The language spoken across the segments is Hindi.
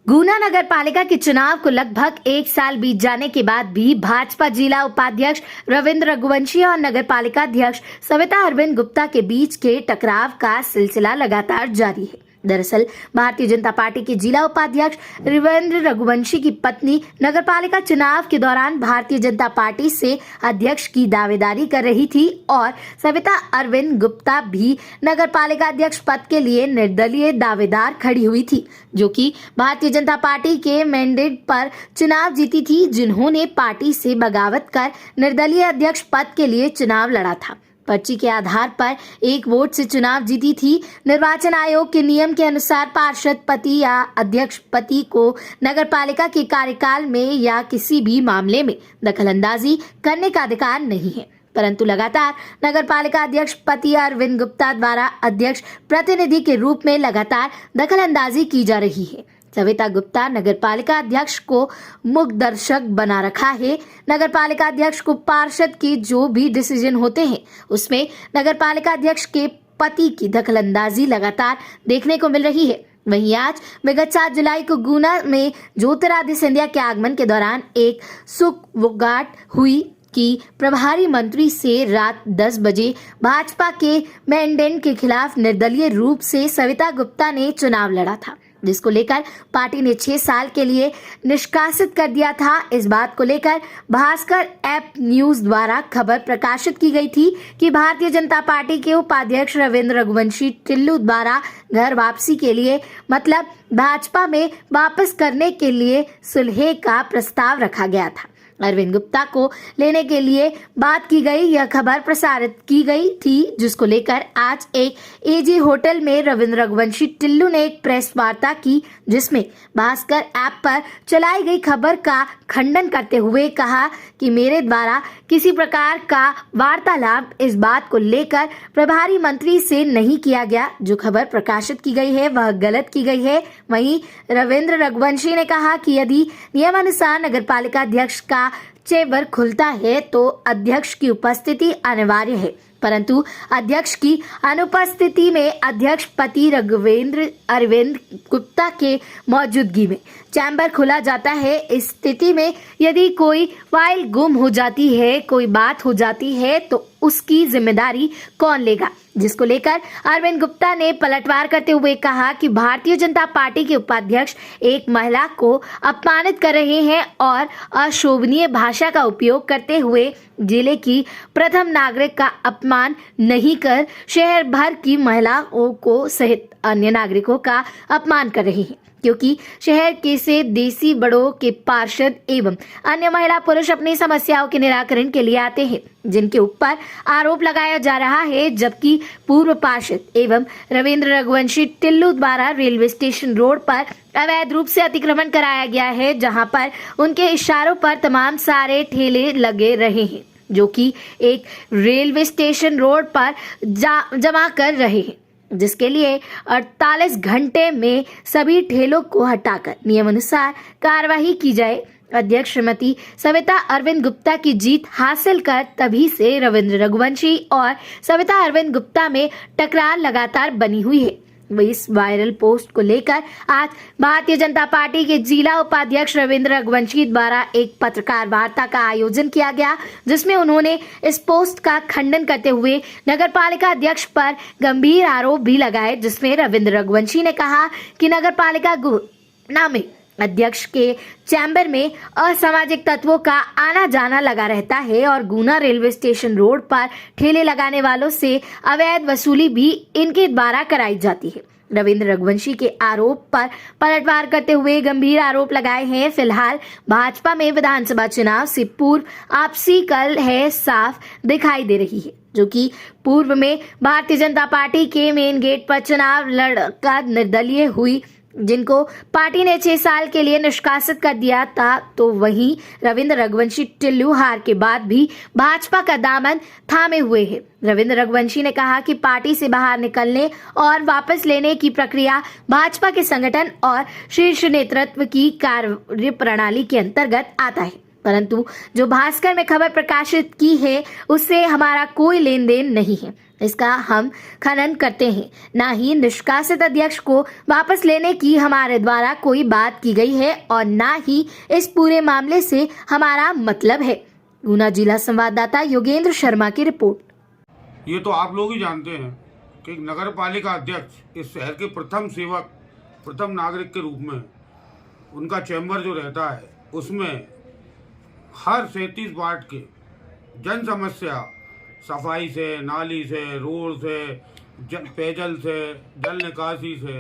गुना नगर पालिका के चुनाव को लगभग एक साल बीत जाने के बाद भी भाजपा जिला उपाध्यक्ष रविंद्र रघुवंशी और नगर पालिका अध्यक्ष सविता अरविंद गुप्ता के बीच के टकराव का सिलसिला लगातार जारी है। दरअसल भारतीय जनता पार्टी के जिला उपाध्यक्ष रविंद्र रघुवंशी की पत्नी नगरपालिका चुनाव के दौरान भारतीय जनता पार्टी से अध्यक्ष की दावेदारी कर रही थी और सविता अरविंद गुप्ता भी नगरपालिका अध्यक्ष पद के लिए निर्दलीय दावेदार खड़ी हुई थी, जो कि भारतीय जनता पार्टी के मैंडेट पर चुनाव जीती थी, जिन्होंने पार्टी से बगावत कर निर्दलीय अध्यक्ष पद के लिए चुनाव लड़ा था। पर्ची के आधार पर एक वोट से चुनाव जीती थी। निर्वाचन आयोग के नियम के अनुसार पार्षद पति या अध्यक्ष पति को नगरपालिका के कार्यकाल में या किसी भी मामले में दखलंदाजी करने का अधिकार नहीं है, परंतु लगातार नगरपालिका अध्यक्ष पति अरविंद गुप्ता द्वारा अध्यक्ष प्रतिनिधि के रूप में लगातार दखलंदाजी की जा रही है। सविता गुप्ता नगरपालिका अध्यक्ष को मुख्य दर्शक बना रखा है। नगरपालिका अध्यक्ष को पार्षद के जो भी डिसीजन होते हैं उसमें नगरपालिका अध्यक्ष के पति की दखलंदाजी लगातार देखने को मिल रही है। वहीं आज विगत 7 जुलाई को गुना में ज्योतिरादित्य सिंधिया के आगमन के दौरान एक सुखगाट हुई कि प्रभारी मंत्री से रात 10 बजे भाजपा के मैंडेट के खिलाफ निर्दलीय रूप से सविता गुप्ता ने चुनाव लड़ा था, जिसको लेकर पार्टी ने 6 साल के लिए निष्कासित कर दिया था। इस बात को लेकर भास्कर ऐप न्यूज द्वारा खबर प्रकाशित की गई थी कि भारतीय जनता पार्टी के उपाध्यक्ष रविंद्र रघुवंशी टिल्लू द्वारा घर वापसी के लिए मतलब भाजपा में वापस करने के लिए सुलह का प्रस्ताव रखा गया था। अरविंद गुप्ता को लेने के लिए बात की गई, यह खबर प्रसारित की गई थी, जिसको लेकर आज एक एजी होटल में रविंद्र रघुवंशी टिल्लू ने एक प्रेस वार्ता की, जिसमें भास्कर ऐप पर चलाई गई खबर का खंडन करते हुए कहा कि मेरे द्वारा किसी प्रकार का वार्तालाप इस बात को लेकर प्रभारी मंत्री से नहीं किया गया। जो खबर प्रकाशित की गई है वह गलत की गई है। वहीं रविंद्र रघुवंशी ने कहा कि यदि नियमानुसार नगरपालिका अध्यक्ष का चेंबर खुलता है तो अध्यक्ष की उपस्थिति अनिवार्य है, परंतु अध्यक्ष की अनुपस्थिति में अध्यक्ष पति रघुवेंद्र अरविंद गुप्ता के मौजूदगी में चैम्बर खुला जाता है। इस स्थिति में यदि कोई फाइल गुम हो जाती है, कोई बात हो जाती है तो उसकी जिम्मेदारी कौन लेगा, जिसको लेकर अरविंद गुप्ता ने पलटवार करते हुए कहा कि भारतीय जनता पार्टी के उपाध्यक्ष एक महिला को अपमानित कर रहे हैं और अशोभनीय भाषा का उपयोग करते हुए जिले की प्रथम नागरिक का अपमान नहीं कर शहर भर की महिलाओं को सहित अन्य नागरिकों का अपमान कर रहे हैं, क्योंकि शहर के से देसी बड़ों के पार्षद एवं अन्य महिला पुरुष अपनी समस्याओं के निराकरण के लिए आते हैं, जिनके ऊपर आरोप लगाया जा रहा है। जबकि पूर्व पार्षद एवं रविंद्र रघुवंशी टिल्लू द्वारा रेलवे स्टेशन रोड पर अवैध रूप से अतिक्रमण कराया गया है, जहां पर उनके इशारों पर तमाम सारे ठेले लगे रहे हैं, जो कि एक रेलवे स्टेशन रोड पर जमा कर रहे हैं, जिसके लिए 48 घंटे में सभी ठेलों को हटाकर नियमानुसार कार्रवाई की जाए। अध्यक्ष श्रीमती सविता अरविंद गुप्ता की जीत हासिल कर तभी से रविंद्र रघुवंशी और सविता अरविंद गुप्ता में टकरार लगातार बनी हुई है। इस वायरल पोस्ट को लेकर आज भारतीय जनता पार्टी के जिला उपाध्यक्ष रविंद्र रघुवंशी द्वारा एक पत्रकार वार्ता का आयोजन किया गया, जिसमें उन्होंने इस पोस्ट का खंडन करते हुए नगरपालिका अध्यक्ष पर गंभीर आरोप भी लगाए, जिसमें रविंद्र रघुवंशी ने कहा कि नगरपालिका गुना में अध्यक्ष के चैम्बर में असामाजिक तत्वों का आना जाना लगा रहता है और गुना रेलवे स्टेशन रोड पर ठेले लगाने वालों से अवैध वसूली भी इनके द्वारा कराई जाती है। रविंद्र रघुवंशी के आरोप पर पलटवार करते हुए गंभीर आरोप लगाए हैं। फिलहाल भाजपा में विधानसभा चुनाव से पूर्व आपसी कल है साफ दिखाई दे रही है, जो कि पूर्व में भारतीय जनता पार्टी के मेन गेट पर चुनाव लड़कर निर्दलीय हुई, जिनको पार्टी ने 6 साल के लिए निष्कासित कर दिया था। तो वहीं रविंद्र रघुवंशी टिल्लू हार के बाद भी भाजपा का दामन थामे हुए हैं। रविंद्र रघुवंशी ने कहा कि पार्टी से बाहर निकलने और वापस लेने की प्रक्रिया भाजपा के संगठन और शीर्ष नेतृत्व की कार्य प्रणाली के अंतर्गत आता है, परंतु जो भास्कर में खबर प्रकाशित की है उससे हमारा कोई लेन देन नहीं है। इसका हम खनन करते हैं। ना ही निष्कासित अध्यक्ष को वापस लेने की हमारे द्वारा कोई बात की गई है और ना ही इस पूरे मामले से हमारा मतलब है। ऊना जिला संवाददाता योगेंद्र शर्मा की रिपोर्ट। ये तो आप लोग ही जानते हैं कि नगर पालिका अध्यक्ष इस शहर के प्रथम सेवक, प्रथम नागरिक के रूप में उनका चैम्बर जो रहता है उसमें हर 37 वार्ड के जन समस्या, सफाई से, नाली से, रोड से, पेयजल से, जल निकासी से,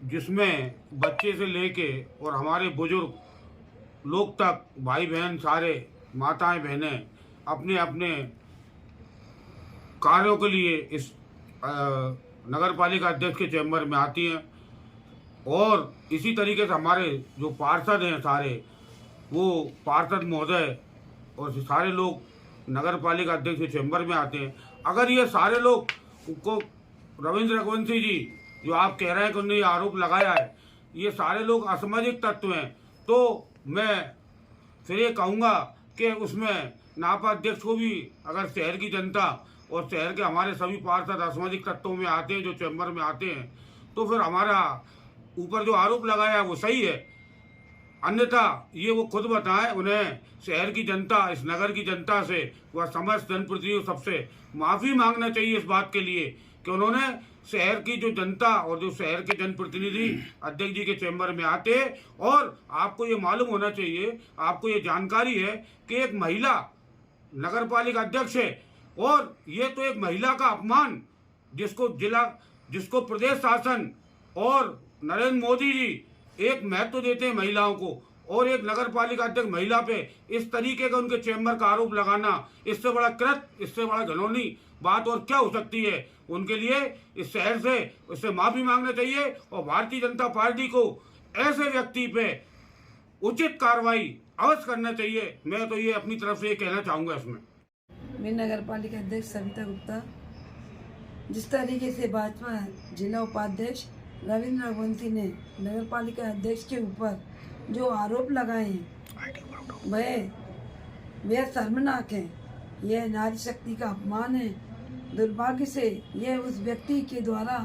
जिसमें बच्चे से लेके और हमारे बुजुर्ग लोग तक, भाई बहन सारे, माताएं बहनें अपने अपने कार्यों के लिए इस नगर पालिका अध्यक्ष के चैम्बर में आती हैं। और इसी तरीके से हमारे जो पार्षद हैं सारे, वो पार्षद महोदय और सारे लोग नगर पालिका अध्यक्ष के चैम्बर में आते हैं। अगर ये सारे लोग को रविंद्र रघुवंशी जी जो आप कह रहे हैं कि उन्होंने ये आरोप लगाया है, ये सारे लोग असामाजिक तत्व हैं, तो मैं फिर ये कहूँगा कि उसमें नापा अध्यक्ष को भी, अगर शहर की जनता और शहर के हमारे सभी पार्षद असामाजिक तत्वों में आते हैं, जो चैम्बर में आते हैं, तो फिर हमारा ऊपर जो आरोप लगाया है वो सही है। अन्यथा ये वो खुद बताएं, उन्हें शहर की जनता, इस नगर की जनता से, वह समस्त जनप्रतिनिधियों सबसे माफ़ी मांगना चाहिए इस बात के लिए कि उन्होंने शहर की जो जनता और जो शहर के जनप्रतिनिधि अध्यक्ष जी के चैम्बर में आते। और आपको ये मालूम होना चाहिए, आपको ये जानकारी है कि एक महिला नगर पालिका अध्यक्ष है और ये तो एक महिला का अपमान, जिसको प्रदेश शासन और नरेंद्र मोदी जी एक महत्व देते हैं महिलाओं को, और एक नगर पालिका अध्यक्ष महिला पे इस तरीके का उनके चैम्बर का आरोप लगाना, इससे बड़ा कृत्य, इससे बड़ा घिनौनी बात और क्या हो सकती है। उनके लिए इस शहर से उससे माफी मांगना चाहिए और भारतीय जनता पार्टी को ऐसे व्यक्ति पे उचित कार्रवाई अवश्य करना चाहिए। मैं तो ये अपनी तरफ से ये कहना चाहूँगा। इसमें मैं नगर पालिका अध्यक्ष सविता गुप्ता, जिस तरीके से भाजपा जिला उपाध्यक्ष रविंद्र रघुवंशी ने नगर पालिका अध्यक्ष के ऊपर जो आरोप लगाए हैं वह शर्मनाक है। यह नारी शक्ति का अपमान है। दुर्भाग्य से यह उस व्यक्ति के द्वारा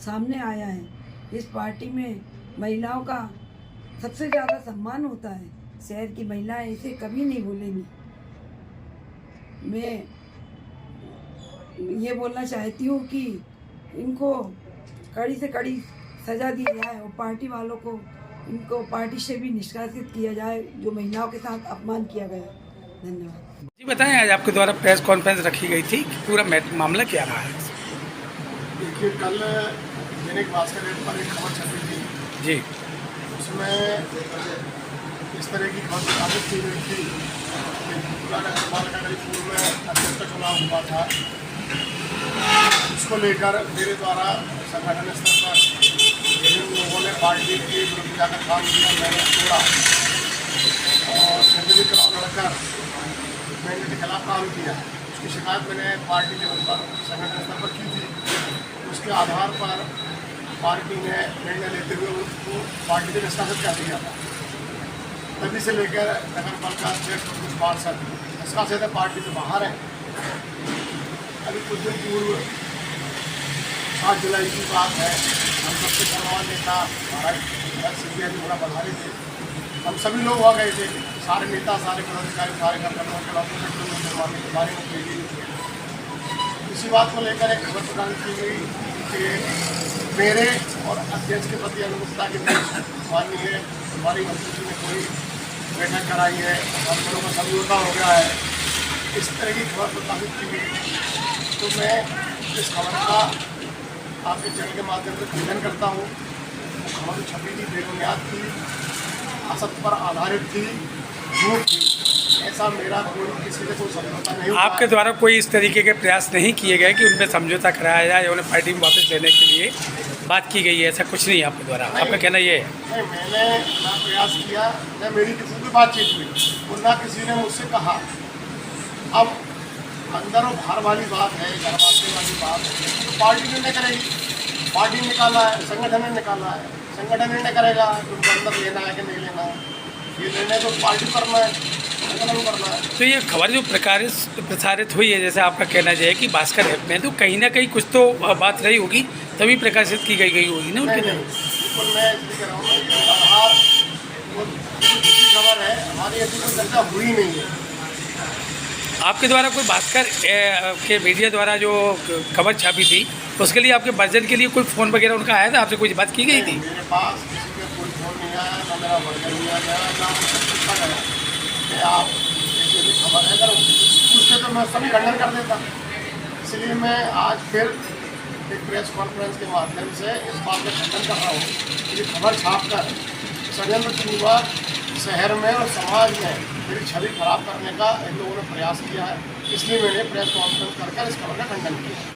सामने आया है। इस पार्टी में महिलाओं का सबसे ज़्यादा सम्मान होता है। शहर की महिलाएं इसे कभी नहीं भूलेंगी। मैं ये बोलना चाहती हूँ कि इनको कड़ी से कड़ी सज़ा दी जाए और पार्टी वालों को, इनको पार्टी से भी निष्कासित किया जाए जो महिलाओं के साथ अपमान किया गया। धन्यवाद। जी बताएं, आज आपके द्वारा प्रेस कॉन्फ्रेंस रखी गई थी, पूरा मामला क्या रहा है? देखिए, कल दैनिक भास्कर पर एक खबर छपी थी जी, उसमें इस तरह की खबर प्रकाशित की गई थी कि नगर पालिका पूर्व में अध्यक्ष का चुनाव हुआ था। इसको लेकर मेरे द्वारा संगठन स्तर पर जिन लोगों ने पार्टी के विरुद्ध जाकर काम किया, मैंने छोड़ा और संसदीय चुनाव लड़कर मैंने इनके खिलाफ काम किया। उसकी शिकायत मैंने पार्टी लेवल पर, संगठन स्तर पर की थी। उसके आधार पर पार्टी ने निर्णय लेते हुए उसको पार्टी से निष्कासित कर दिया था। तभी से लेकर नगर पालिका अध्यक्ष और कुछ पार्षद निष्कासित है, पार्टी से बाहर है। अभी कुछ दिन पूर्व 7 जुलाई की बात है, हम सबसे धर्मवान नेता महाराज सिंधिया जी थोड़ा बधाई थे। हम सभी लोग आ गए थे, सारे नेता, सारे पदाधिकारी, सारे कार्यकर्ताओं के निर्माण के बारे में कही गई। इसी बात को लेकर एक खबर प्रदान की गई कि मेरे और अध्यक्ष के प्रति अनुगुप्ता के बीच माननीय हमारी मंत्री जी ने कोई बैठक कराई है, हम लोगों का समझौता हो गया है। इस तरह की खबर प्रकाशित की गई। तो मैं इस खबर का आपके चैनल के माध्यम से खंडन करता हूँ। खबर छपी थी, बेबुनियाद थी, असत्य पर आधारित थी, झूठ थी। ऐसा मेरा कोई किसी से कोई समझौता नहीं हुआ। आपके द्वारा कोई इस तरीके के प्रयास नहीं किए गए कि उनपे समझौता कराया जाए या उन्हें पार्टी में वापस लेने के लिए बात की गई है? ऐसा कुछ नहीं है आपके द्वारा? आपका कहना ये है? नहीं, मैंने ना प्रयास किया, न मेरी किसी भी बातचीत हुई और ना किसी ने मुझसे कहा। अब अंदर और बाहर वाली बात है, घरवासी वाली बात है, तो पार्टी निर्णय करेगी। पार्टी ने निकाला है, संगठन ने निकाला है, संगठन निर्णय करेगा कि उनको अंदर लेना है कि नहीं लेना है। ये निर्णय तो पार्टी पर मैं संकलन करना है। तो ये खबर जो प्रसारित हुई है, जैसे आपका कहना है कि भास्कर ऐप में, तो कहीं ना कहीं कुछ तो बात रही होगी तभी प्रकाशित की गई होगी ना उनके नहीं, बिल्कुल मैं इसलिए कह रहा हूँ कि आधार वो दूसरी खबर है, हमारी ऐसी कोई चर्चा हुई नहीं है। आपके द्वारा कोई भास्कर के मीडिया द्वारा जो खबर छापी थी उसके लिए आपके वर्जन के लिए कोई फ़ोन वगैरह उनका आया था, आपसे कुछ बात की गई थी? मेरे पास किसी का कोई फोन नहीं आया, ना मेरा वर्जन नहीं आया, ना मुझसे पूछा गया कि आप ऐसी ऐसी खबर है, अगर पूछते तो मैं सभी खंडन कर देता। इसलिए मैं आज फिर एक प्रेस कॉन्फ्रेंस के माध्यम से इस बात का खंडन कर रहा हूँ कि ये खबर छाप कर षड्यंत्र पूर्वक शहर में और समाज में मेरी छवि खराब करने का इन लोगों ने प्रयास किया है। इसलिए मैंने प्रेस कॉन्फ्रेंस करके इस खबर का खंडन किया।